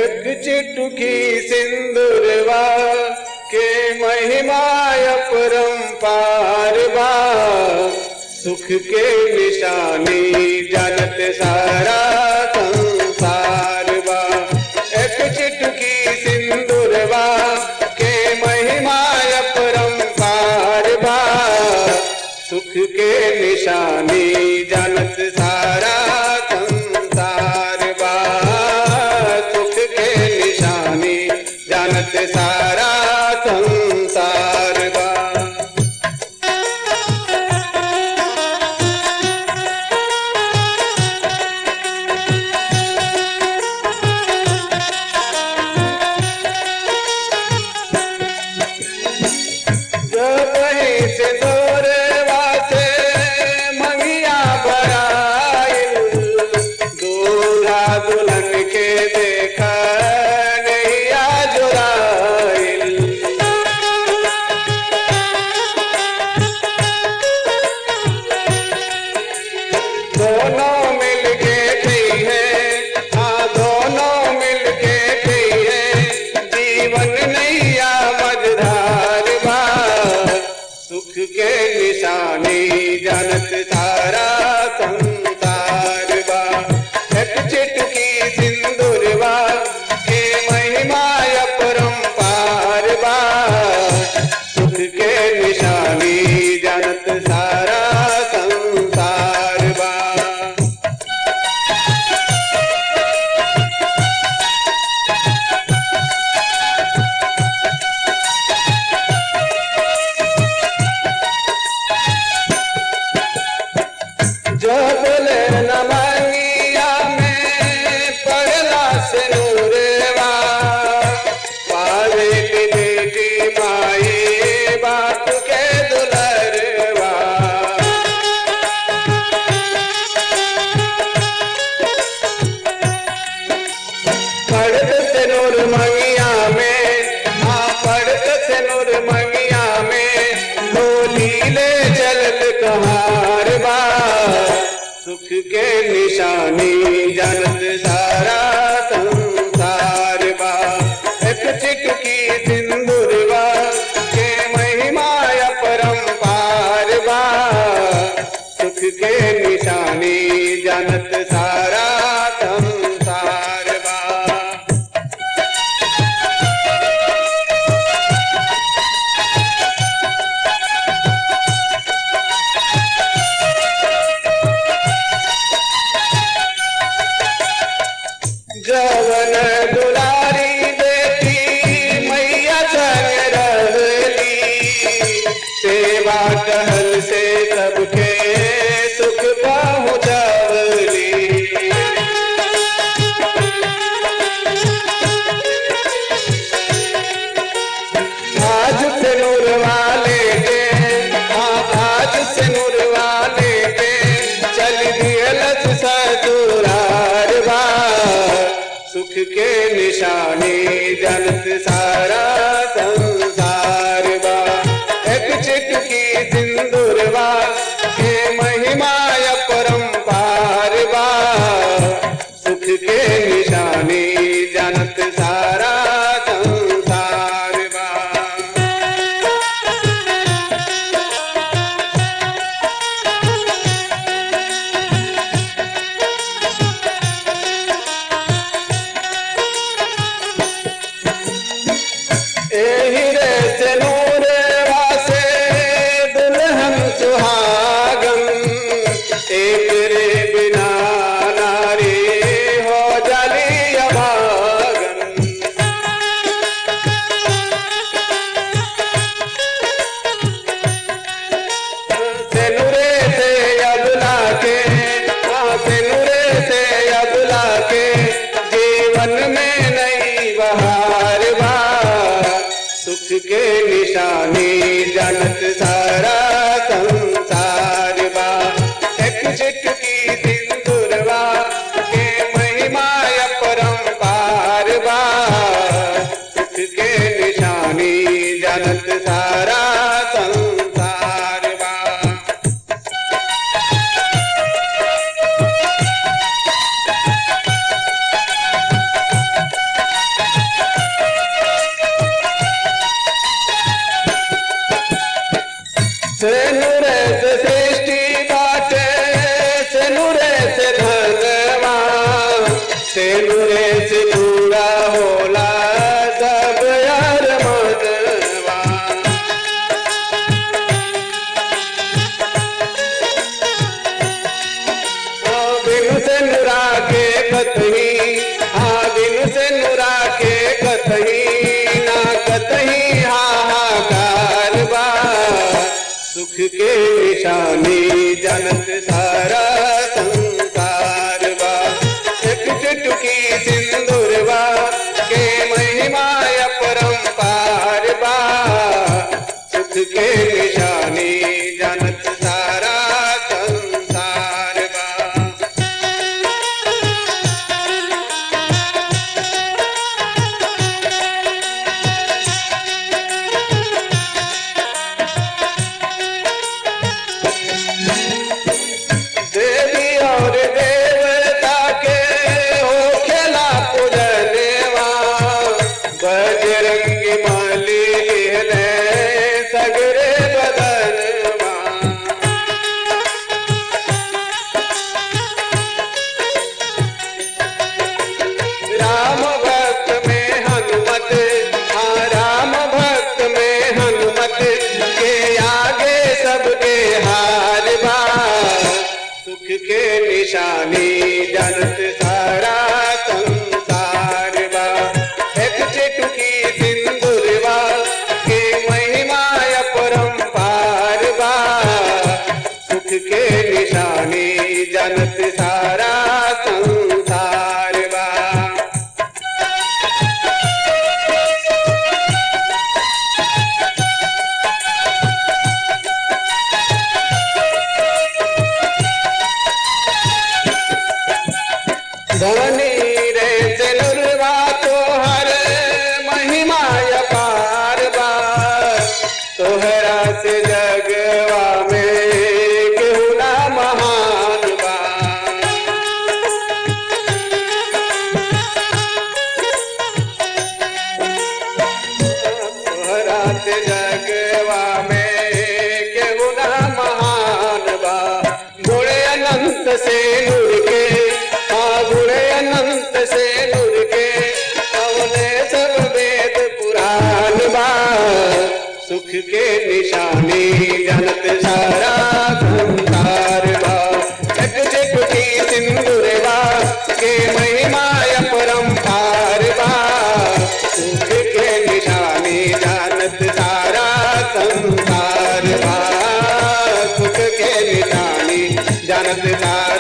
एक चुटकी सिंदूरवा के महिमा अपरंपार बा, सुख के निशानी जानत सारा संसार बा। एक चुटकी सिंदूरवा के महिमा अपरंपार बा, सुख के निशानी जानत सारा संसार बा, सुख के निशानी जानत सारा संसार बा। जब ही से दूरवा से मंगिया भराइल, दूल्हा दुल्हन के देखा नैया जुराइल। दोनों मिलके गई है, हाँ दोनों मिलके गई है, जीवन नैया मझधार बा, सुख के निशानी जानत सारा संसार बा। एक चुटकी सिंदूरवा के महिमा अपरंपार बा, सुख के निशानी जानत सारा संसार बा। जब ले न मंगिया में पड़ला सिंदूरवा, पावे की बेटी माई बाप के दुलरवा। पड़त सिंदूर मंगिया में, हाँ पड़त सिंदूर मंगिया में, डोली ले चलत कहार बा, सुख के निशानी जानत सारा संसार बा। एक चुटकी सिंदूरवा के महिमा अपरंपार बा, सुख के निशानी जानत सारा संसार बा। जवन दुलारी बेटी मैया संग रहली, सेवा टहल से सबके सुख पहुँचवली। आज सिंदूर वाले के, हाँ आज सिंदूर वाले के, चल दियलस ससुरार बा, सुख के निशानी जानत सारा संसार बा। एक चुटकी सिंदूरवा के महिमा अपरंपार बा, सुख के निशानी जानत सारा संसार बा। एही रे सिंदूरवा से दुल्हन सुहागन, एक रे बिना नारी हो जाली अभागन। सिंदूरे से अबला के, हाँ सिंदूरे से अबला के, जीवन में नई बहार बा, सुख के निशानी जानत सारा संसार बा। एक चुटकी सिंदूरवा के महिमा अपरंपार बा। सुख के निशानी जानत सारा संसार बा। सेनुरे से सृष्टि बाटे, सेनुरे से धनवा, सेनुरे से पूरा होला सब यार मनवा। बिनु सेनुरा के कतही, हाँ बिनु सेनुरा के कतही ना कतही हाहाकार बा। सुख के निशानी जानत सारा संसार बा। एक चुटकी सिंदूरवा के महिमा अपरंपार बा। सुख के निशानी जानत सारा संसार बा। देवी और देवता के हो खेला पूजनवा, बजरंगी माली लिहले सगरे बदनवा। राम भक्त में हनुमत, हाँ राम भक्त में हनुमत के आगे सबके हार बा। सुख के निशानी जानत सारा संसार बा। एक चुटकी सिंदूरवा के महिमा अपरंपार बा। सुख के निशानी जानत सारा संसार बा। धनी रे सेनुरवा तोहर महिमा अपार बा। तोहरा से जगवा में केहू ना महान बा। तोहरा से जगवा में केहू ना महान बा। गुणे अनंत से नूर के, गुणे अनंत से नूर के कौने सब वेद पुराण बा। सुख के निशानी जानत सारा संसार बा। एक चुटकी सिंदूरवा के महिमा अपरंपार बा। सुख के निशानी जानत सारा संसार बा। सुख के निशानी जानत सारा